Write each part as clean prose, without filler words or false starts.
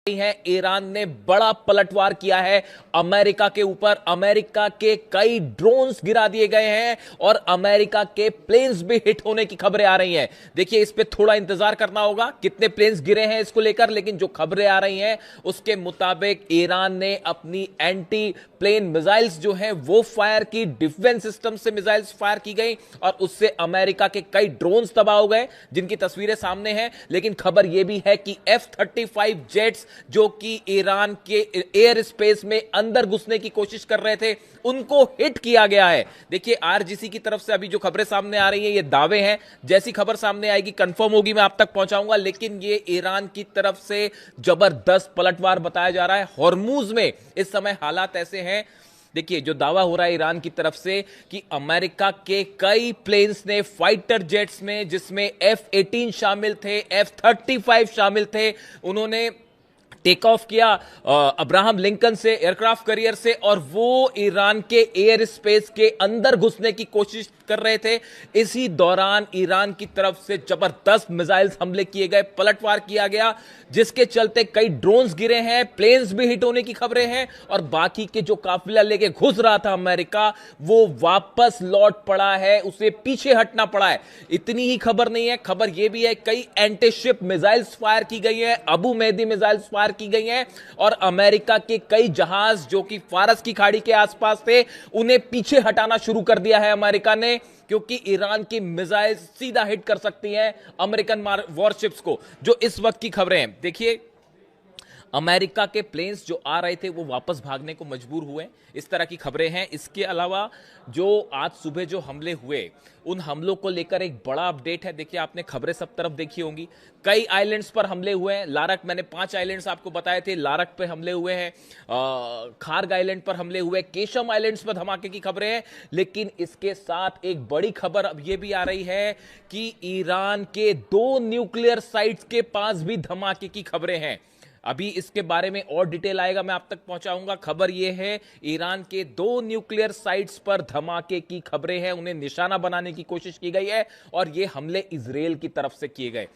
है। ईरान ने बड़ा पलटवार किया है अमेरिका के ऊपर। अमेरिका के कई ड्रोन्स गिरा दिए गए हैं और अमेरिका के प्लेन्स भी हिट होने की खबरें आ रही हैं। देखिए, इस पे थोड़ा इंतजार करना होगा कितने प्लेन्स गिरे हैं इसको लेकर, लेकिन जो खबरें आ रही हैं उसके मुताबिक ईरान ने अपनी एंटी प्लेन मिसाइल्स जो है वो फायर की, डिफेंस सिस्टम से मिसाइल्स फायर की गई और उससे अमेरिका के कई ड्रोन्स तबाह हो गए, जिनकी तस्वीरें सामने हैं। लेकिन खबर यह भी है कि F-35 जेट्स जो कि ईरान के एयर स्पेस में अंदर घुसने की कोशिश कर रहे थे, उनको हिट किया गया है। देखिए, आरजीसी की तरफ से अभी जो खबरें सामने आ रही हैं ये दावे हैं, जैसी खबर सामने आएगी कंफर्म होगी मैं आप तक पहुंचाऊंगा। लेकिन ये ईरान की तरफ से जबरदस्त पलटवार बताया जा रहा है। हॉर्मूज में इस समय हालात ऐसे हैं, देखिए जो दावा हो रहा है ईरान की तरफ से कि अमेरिका के कई प्लेन्स ने, फाइटर जेट्स में, जिसमें F-18 शामिल थे, F-35 शामिल थे, उन्होंने टेक ऑफ किया अब्राहम लिंकन से, एयरक्राफ्ट कैरियर से, और वो ईरान के एयर स्पेस के अंदर घुसने की कोशिश कर रहे थे। इसी दौरान ईरान की तरफ से जबरदस्त मिसाइल्स हमले किए गए, पलटवार किया गया, जिसके चलते कई ड्रोन्स गिरे हैं, प्लेन्स भी हिट होने की खबरें हैं और बाकी के जो काफिला लेके घुस रहा था अमेरिका, वो वापस लौट पड़ा है, उसे पीछे हटना पड़ा है। इतनी ही खबर नहीं है, खबर यह भी है कई एंटीशिप मिसाइल्स फायर की गई हैं, अबू मेहदी मिसाइल्स फायर की गई हैं और अमेरिका के कई जहाज जो कि फारस की खाड़ी के आसपास थे, उन्हें पीछे हटाना शुरू कर दिया है अमेरिका ने, क्योंकि ईरान की मिसाइल सीधा हिट कर सकती हैं अमेरिकन वॉरशिप्स को। जो इस वक्त की खबरें हैं, देखिए अमेरिका के प्लेन्स जो आ रहे थे वो वापस भागने को मजबूर हुए, इस तरह की खबरें हैं। इसके अलावा जो आज सुबह जो हमले हुए, उन हमलों को लेकर एक बड़ा अपडेट है। देखिए, आपने खबरें सब तरफ देखी होंगी, कई आइलैंड्स पर हमले हुए हैं। लारक, मैंने 5 आइलैंड्स आपको बताए थे, लारक पे हमले हुए हैं, खार्ग आइलैंड पर हमले हुए, केशम आइलैंड्स पर धमाके की खबरें हैं। लेकिन इसके साथ एक बड़ी खबर अब यह भी आ रही है कि ईरान के 2 न्यूक्लियर साइट्स के पास भी धमाके की खबरें हैं। अभी इसके बारे में और डिटेल आएगा, मैं आप तक पहुंचाऊंगा। खबर यह है ईरान के 2 न्यूक्लियर साइट्स पर धमाके की खबरें हैं, उन्हें निशाना बनाने की कोशिश की गई है और ये हमले इजराइल की तरफ से किए गए।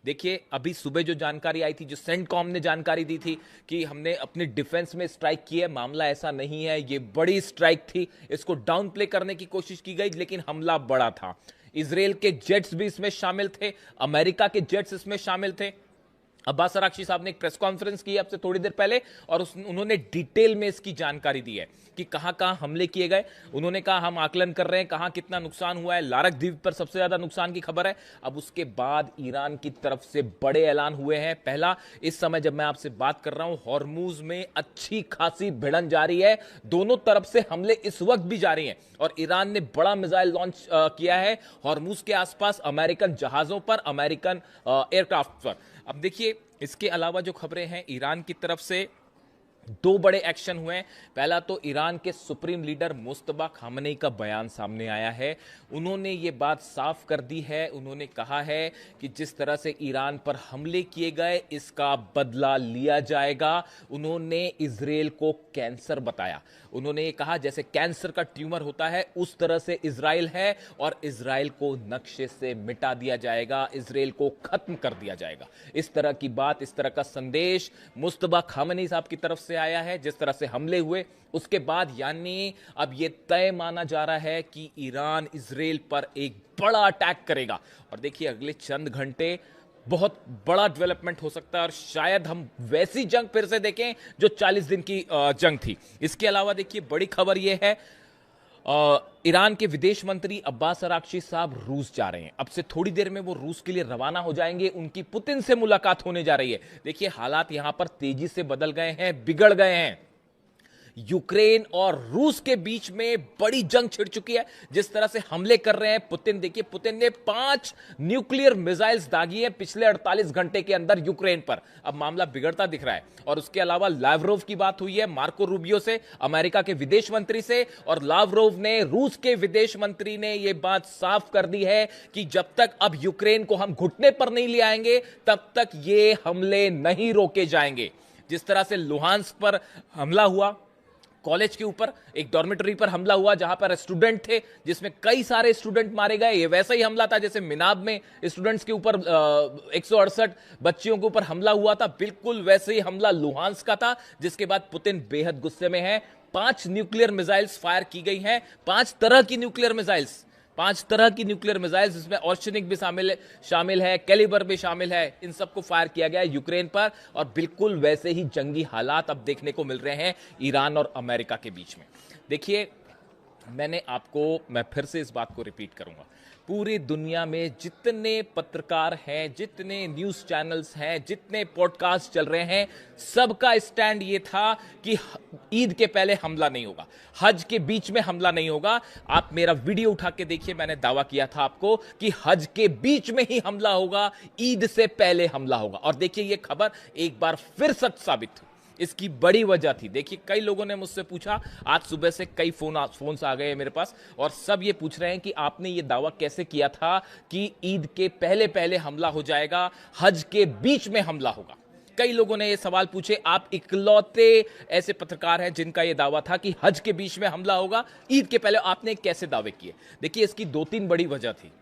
देखिए, अभी सुबह जो जानकारी आई थी, जो सेंटकॉम ने जानकारी दी थी कि हमने अपनी डिफेंस में स्ट्राइक की है, मामला ऐसा नहीं है, ये बड़ी स्ट्राइक थी, इसको डाउन प्ले करने की कोशिश की गई, लेकिन हमला बड़ा था। इजराइल के जेट्स भी इसमें शामिल थे, अमेरिका के जेट्स इसमें शामिल थे। अब्बास अराक्ची साहब ने एक प्रेस कॉन्फ्रेंस की अब से थोड़ी देर पहले और उन्होंने डिटेल में इसकी जानकारी दी है कि कहां कहां हमले किए गए। उन्होंने कहा हम आकलन कर रहे हैं कहां कितना नुकसान हुआ है। लारक द्वीप पर सबसे ज्यादा नुकसान की खबर है। अब उसके बाद ईरान की तरफ से बड़े ऐलान हुए हैं। पहला, इस समय जब मैं आपसे बात कर रहा हूं, हॉर्मूज में अच्छी खासी भिड़न जारी है, दोनों तरफ से हमले इस वक्त भी जारी हैं और ईरान ने बड़ा मिसाइल लॉन्च किया है हॉर्मूज के आसपास, अमेरिकन जहाजों पर, अमेरिकन एयरक्राफ्ट पर। अब देखिए, इसके अलावा जो खबरें हैं, ईरान की तरफ से 2 बड़े एक्शन हुए हैं। पहला तो ईरान के सुप्रीम लीडर मुस्तफा खामनेई का बयान सामने आया है। उन्होंने ये बात साफ कर दी है, उन्होंने कहा है कि जिस तरह से ईरान पर हमले किए गए इसका बदला लिया जाएगा। उन्होंने इजराइल को कैंसर बताया। उन्होंने ये कहा जैसे कैंसर का ट्यूमर होता है उस तरह से इजराइल है और इजराइल को नक्शे से मिटा दिया जाएगा, इजराइल को खत्म कर दिया जाएगा। इस तरह की बात, इस तरह का संदेश मुस्तफा खामनेई साहब की तरफ से आया है। जिस तरह से हमले हुए उसके बाद, यानी अब यह तय माना जा रहा है कि ईरान इजराइल पर एक बड़ा अटैक करेगा। और देखिए, अगले चंद घंटे बहुत बड़ा डेवलपमेंट हो सकता है और शायद हम वैसी जंग फिर से देखें जो 40 दिन की जंग थी। इसके अलावा देखिए, बड़ी खबर यह है, ईरान के विदेश मंत्री अब्बास अराक्ची साहब रूस जा रहे हैं। अब से थोड़ी देर में वो रूस के लिए रवाना हो जाएंगे, उनकी पुतिन से मुलाकात होने जा रही है। देखिए, हालात यहां पर तेजी से बदल गए हैं, बिगड़ गए हैं। यूक्रेन और रूस के बीच में बड़ी जंग छिड़ चुकी है। जिस तरह से हमले कर रहे हैं पुतिन, देखिए पुतिन ने 5 न्यूक्लियर मिसाइल्स दागी हैं पिछले 48 घंटे के अंदर यूक्रेन पर। अब मामला बिगड़ता दिख रहा है। और उसके अलावा लावरोव की बात हुई है मार्को रूबियो से, अमेरिका के विदेश मंत्री से, और लावरोव ने, रूस के विदेश मंत्री ने यह बात साफ कर दी है कि जब तक अब यूक्रेन को हम घुटने पर नहीं ले आएंगे तब तक ये हमले नहीं रोके जाएंगे। जिस तरह से लुहांस्क पर हमला हुआ, कॉलेज के ऊपर एक डॉर्मेटरी पर हमला हुआ जहां पर स्टूडेंट थे, जिसमें कई सारे स्टूडेंट मारे गए। ये वैसा ही हमला था जैसे मिनाब में स्टूडेंट्स के ऊपर 168 बच्चियों के ऊपर हमला हुआ था, बिल्कुल वैसे ही हमला लुहांस्क का था, जिसके बाद पुतिन बेहद गुस्से में है। 5 न्यूक्लियर मिसाइल्स फायर की गई हैं, 5 तरह की न्यूक्लियर मिसाइल्स, 5 तरह की न्यूक्लियर मिसाइल्स, जिसमें ऑर्शनिक भी शामिल है, कैलिबर भी शामिल है। इन सबको फायर किया गया है यूक्रेन पर, और बिल्कुल वैसे ही जंगी हालात अब देखने को मिल रहे हैं ईरान और अमेरिका के बीच में। देखिए, मैं फिर से इस बात को रिपीट करूंगा, पूरी दुनिया में जितने पत्रकार हैं, जितने न्यूज चैनल्स हैं, जितने पॉडकास्ट चल रहे हैं, सबका स्टैंड ये था कि ईद के पहले हमला नहीं होगा, हज के बीच में हमला नहीं होगा। आप मेरा वीडियो उठा के देखिए, मैंने दावा किया था आपको कि हज के बीच में ही हमला होगा, ईद से पहले हमला होगा। और देखिए, ये खबर एक बार फिर सच साबित हुई। इसकी बड़ी वजह थी, देखिए कई लोगों ने मुझसे पूछा, आज सुबह से कई फोन्स आ गए मेरे पास, और सब ये पूछ रहे हैं कि आपने ये दावा कैसे किया था कि ईद के पहले पहले हमला हो जाएगा, हज के बीच में हमला होगा। कई लोगों ने ये सवाल पूछे। आप इकलौते ऐसे पत्रकार हैं जिनका ये दावा था कि हज के बीच में हमला होगा, ईद के पहले आपने कैसे दावे किए। देखिए, इसकी 2-3 बड़ी वजह थी।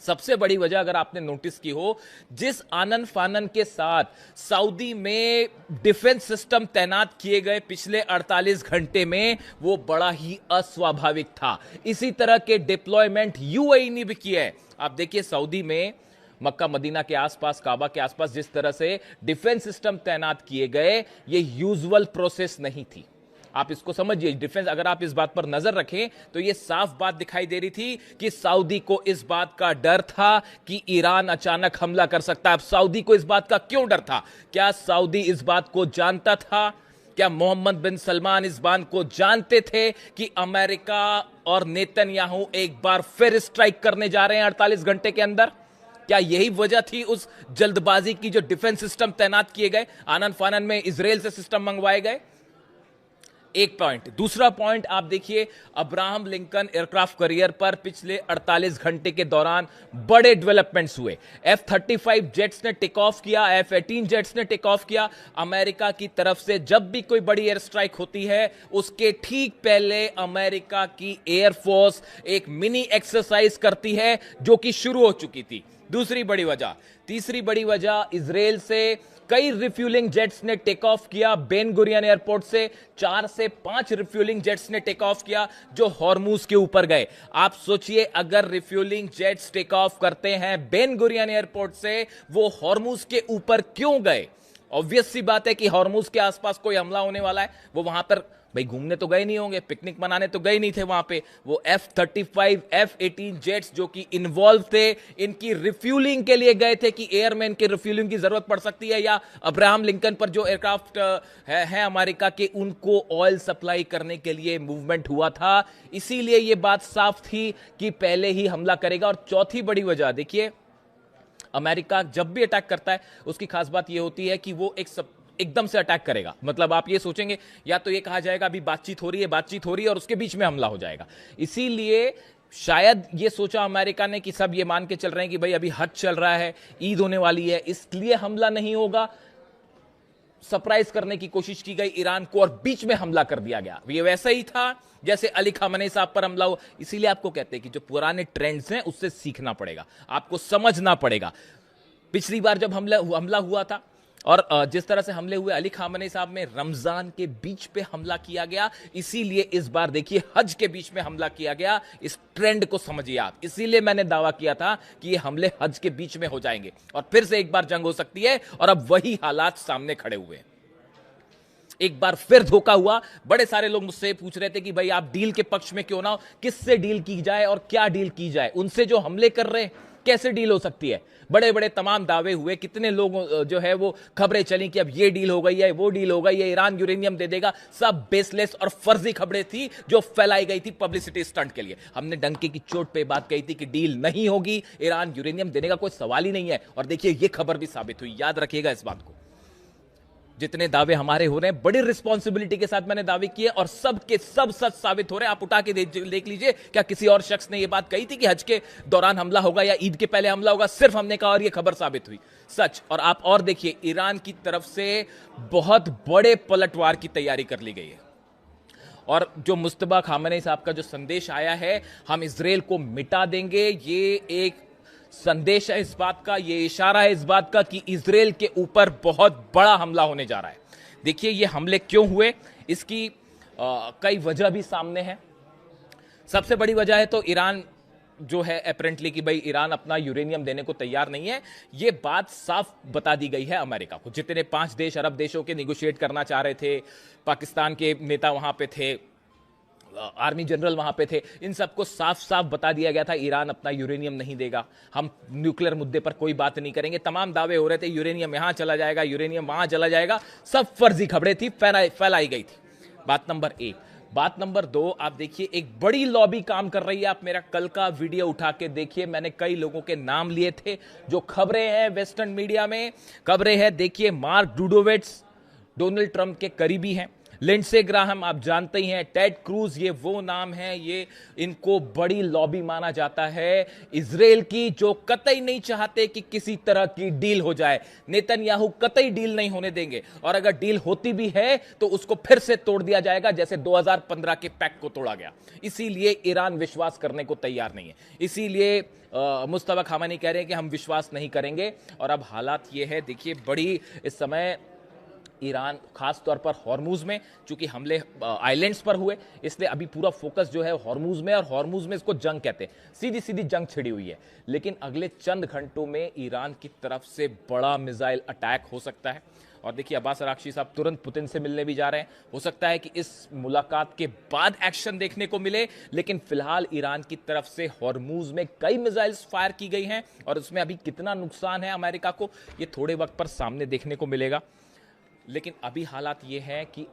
सबसे बड़ी वजह अगर आपने नोटिस की हो, जिस आनन फानन के साथ सऊदी में डिफेंस सिस्टम तैनात किए गए पिछले 48 घंटे में, वो बड़ा ही अस्वाभाविक था। इसी तरह के डिप्लॉयमेंट यूएई ने भी किए हैं। आप देखिए, सऊदी में मक्का मदीना के आसपास, काबा के आसपास जिस तरह से डिफेंस सिस्टम तैनात किए गए, ये यूजुअल प्रोसेस नहीं थी। आप इसको समझिए, डिफेंस, अगर आप इस बात पर नजर रखें तो यह साफ बात दिखाई दे रही थी कि सऊदी को इस बात का डर था कि ईरान अचानक हमला कर सकता है। अब सऊदी को इस बात का क्यों डर था? क्या सऊदी इस बात को जानता था? क्या मोहम्मद बिन सलमान इस बात को जानते थे कि अमेरिका और नेतन्याहू एक बार फिर स्ट्राइक करने जा रहे हैं 48 घंटे के अंदर? क्या यही वजह थी उस जल्दबाजी की, जो डिफेंस सिस्टम तैनात किए गए, आनन फानन में इजराइल से सिस्टम मंगवाए गए? एक पॉइंट। दूसरा पॉइंट आप देखिए, अब्राहम लिंकन एयरक्राफ्ट कैरियर पर पिछले 48 घंटे के दौरान बड़े डेवलपमेंट्स हुए। F-35 जेट्स ने टेक ऑफ किया, F-18 जेट्स ने टेक ऑफ किया। अमेरिका की तरफ से जब भी कोई बड़ी एयर स्ट्राइक होती है, उसके ठीक पहले अमेरिका की एयरफोर्स एक मिनी एक्सरसाइज करती है, जो कि शुरू हो चुकी थी। दूसरी बड़ी वजह। तीसरी बड़ी वजह, इजराइल से कई रिफ्यूलिंग जेट्स ने टेक ऑफ किया। बेन गुरियन एयरपोर्ट से 4 से 5 रिफ्यूलिंग जेट्स ने टेक ऑफ किया, जो हॉर्मूज के ऊपर गए। आप सोचिए, अगर रिफ्यूलिंग जेट्स टेक ऑफ करते हैं बेन गुरियन एयरपोर्ट से, वो हॉर्मूज के ऊपर क्यों गए? ऑब्वियस सी बात है कि हॉर्मूज के आसपास कोई हमला होने वाला है। वो वहां पर भाई घूमने तो गए नहीं होंगे, पिकनिक मनाने तो गए नहीं थे वहां पे। वो F-35, F-18 जेट्स जो कि इन्वॉल्व थे, इनकी रिफ्यूलिंग के लिए गए थे कि एयरमैन की रिफ्यूलिंग की जरूरत पड़ सकती है, या अब्राहम लिंकन पर जो एयरक्राफ्ट है अमेरिका के, उनको ऑयल सप्लाई करने के लिए मूवमेंट हुआ था। इसीलिए यह बात साफ थी कि पहले ही हमला करेगा। और चौथी बड़ी वजह देखिए, अमेरिका जब भी अटैक करता है, उसकी खास बात यह होती है कि वो एकदम से अटैक करेगा। मतलब आप ये सोचेंगे, या तो ये कहा जाएगा अभी बातचीत हो रही है और उसके बीच में हमला हो जाएगा। इसीलिए शायद ये सोचा अमेरिका ने कि सब ये मान के चल रहे हैं कि भाई अभी हज चल रहा है, ईद होने वाली है, इसलिए हमला नहीं होगा। सरप्राइज करने की कोशिश की गई ईरान को, और बीच में हमला कर दिया गया। ये वैसा ही था जैसे अली खामनेई साहब पर हमला हुआ। इसीलिए आपको कहते हैं कि जो पुराने ट्रेंड्स हैं उससे सीखना पड़ेगा, आपको समझना पड़ेगा। पिछली बार जब हमला हुआ था, और जिस तरह से हमले हुए अली खामनेई साहब में, रमजान के बीच पे हमला किया गया। इसीलिए इस बार देखिए हज के बीच में हमला किया गया। इस ट्रेंड को समझिए आप। इसीलिए मैंने दावा किया था कि ये हमले हज के बीच में हो जाएंगे, और फिर से एक बार जंग हो सकती है। और अब वही हालात सामने खड़े हुए हैं। एक बार फिर धोखा हुआ। बड़े सारे लोग मुझसे पूछ रहे थे कि भाई आप डील के पक्ष में क्यों ना हो, किससे डील की जाए और क्या डील की जाए? उनसे जो हमले कर रहे हैं, कैसे डील हो सकती है? बड़े बड़े तमाम दावे हुए, कितने लोग जो है वो खबरें चली कि अब ये डील हो गई है, वो डील हो गई है, ईरान यूरेनियम दे देगा। सब बेसलेस और फर्जी खबरें थी जो फैलाई गई थी पब्लिसिटी स्टंट के लिए। हमने डंके की चोट पे बात कही थी कि डील नहीं होगी, ईरान यूरेनियम देने का कोई सवाल ही नहीं है। और देखिए ये खबर भी साबित हुई। याद रखिएगा इस बात को। जितने दावे हमारे हो रहे हैं, बड़ी रिस्पॉन्सिबिलिटी के साथ मैंने दावे किए, और सब के सब सच साबित हो रहे हैं। आप उठा के देख लीजिए, क्या किसी और शख्स ने यह बात कही थी कि हज के दौरान हमला होगा या ईद के पहले हमला होगा? सिर्फ हमने कहा और यह खबर साबित हुई सच। और आप और देखिए, ईरान की तरफ से बहुत बड़े पलटवार की तैयारी कर ली गई है। और जो मुस्तबा खामनेई साहब का जो संदेश आया है, हम इजराइल को मिटा देंगे, ये एक संदेश है इस बात का, ये इशारा है इस बात का कि इजराइल के ऊपर बहुत बड़ा हमला होने जा रहा है। देखिए ये हमले क्यों हुए, इसकी कई वजह भी सामने है। सबसे बड़ी वजह है तो ईरान जो है अपेरेंटली कि भाई ईरान अपना यूरेनियम देने को तैयार नहीं है। ये बात साफ बता दी गई है अमेरिका को। जितने 5 देश अरब देशों के निगोशिएट करना चाह रहे थे, पाकिस्तान के नेता वहां पे थे, आर्मी जनरल वहां पे थे, इन सबको साफ साफ बता दिया गया था ईरान अपना यूरेनियम नहीं देगा, हम न्यूक्लियर मुद्दे पर कोई बात नहीं करेंगे। तमाम दावे हो रहे थे यूरेनियम यहां चला जाएगा, यूरेनियम वहां चला जाएगा, सब फर्जी खबरें थी, फैलाई गई थी। बात नंबर 1। बात नंबर 2, आप देखिए एक बड़ी लॉबी काम कर रही है। आप मेरा कल का वीडियो उठा के देखिए, मैंने कई लोगों के नाम लिए थे। जो खबरें हैं वेस्टर्न मीडिया में खबरें हैं, देखिए मार्क डूडोविट्स डोनाल्ड ट्रंप के करीबी हैं, लिंडसे ग्राहम आप जानते ही हैं, टेड क्रूज, ये वो नाम है, ये इनको बड़ी लॉबी माना जाता है इजराइल की, जो कतई नहीं चाहते कि किसी तरह की डील हो जाए। नेतन्याहू कतई डील नहीं होने देंगे, और अगर डील होती भी है तो उसको फिर से तोड़ दिया जाएगा जैसे 2015 के पैक्ट को तोड़ा गया। इसीलिए ईरान विश्वास करने को तैयार नहीं है। इसीलिए मुस्तफा खामेनी कह रहे हैं कि हम विश्वास नहीं करेंगे। और अब हालात ये है, देखिए बड़ी इस समय ईरान खास तौर पर हॉर्मुज में, चूंकि हमले आइलैंड्स पर हुए, इसलिए अभी पूरा फोकस जो है हॉर्मुज में, और हॉर्मुज में इसको जंग कहते हैं, सीधी सीधी जंग छिड़ी हुई है। लेकिन अगले चंद घंटों में ईरान की तरफ से बड़ा मिसाइल अटैक हो सकता है। और देखिए अब्बास अरागची साहब तुरंत पुतिन से मिलने भी जा रहे हैं। हो सकता है कि इस मुलाकात के बाद एक्शन देखने को मिले, लेकिन फिलहाल ईरान की तरफ से हॉर्मुज में कई मिसाइल्स फायर की गई हैं, और उसमें अभी कितना नुकसान है अमेरिका को, ये थोड़े वक्त पर सामने देखने को मिलेगा। लेकिन अभी हालात ये है कि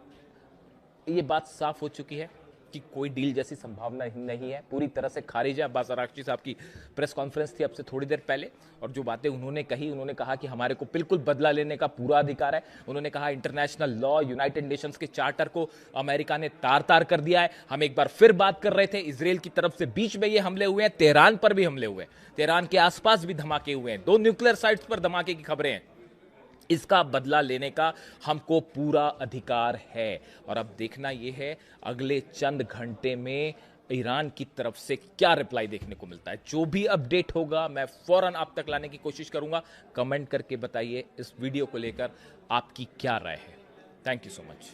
ये बात साफ हो चुकी है कि कोई डील जैसी संभावना नहीं है, पूरी तरह से खारिज है। अब्बास अरागची साहब की प्रेस कॉन्फ्रेंस थी अब से थोड़ी देर पहले, और जो बातें उन्होंने कही, उन्होंने कहा कि हमारे को बिल्कुल बदला लेने का पूरा अधिकार है। उन्होंने कहा इंटरनेशनल लॉ, यूनाइटेड नेशंस के चार्टर को अमेरिका ने तार तार कर दिया है। हम एक बार फिर बात कर रहे थे, इजराइल की तरफ से बीच में ये हमले हुए हैं, तेहरान पर भी हमले हुए हैं, तेहरान के आसपास भी धमाके हुए हैं, 2 न्यूक्लियर साइट्स पर धमाके की खबरें हैं। इसका बदला लेने का हमको पूरा अधिकार है। और अब देखना यह है अगले चंद घंटे में ईरान की तरफ से क्या रिप्लाई देखने को मिलता है। जो भी अपडेट होगा मैं फौरन आप तक लाने की कोशिश करूंगा। कमेंट करके बताइए इस वीडियो को लेकर आपकी क्या राय है। Thank you so much.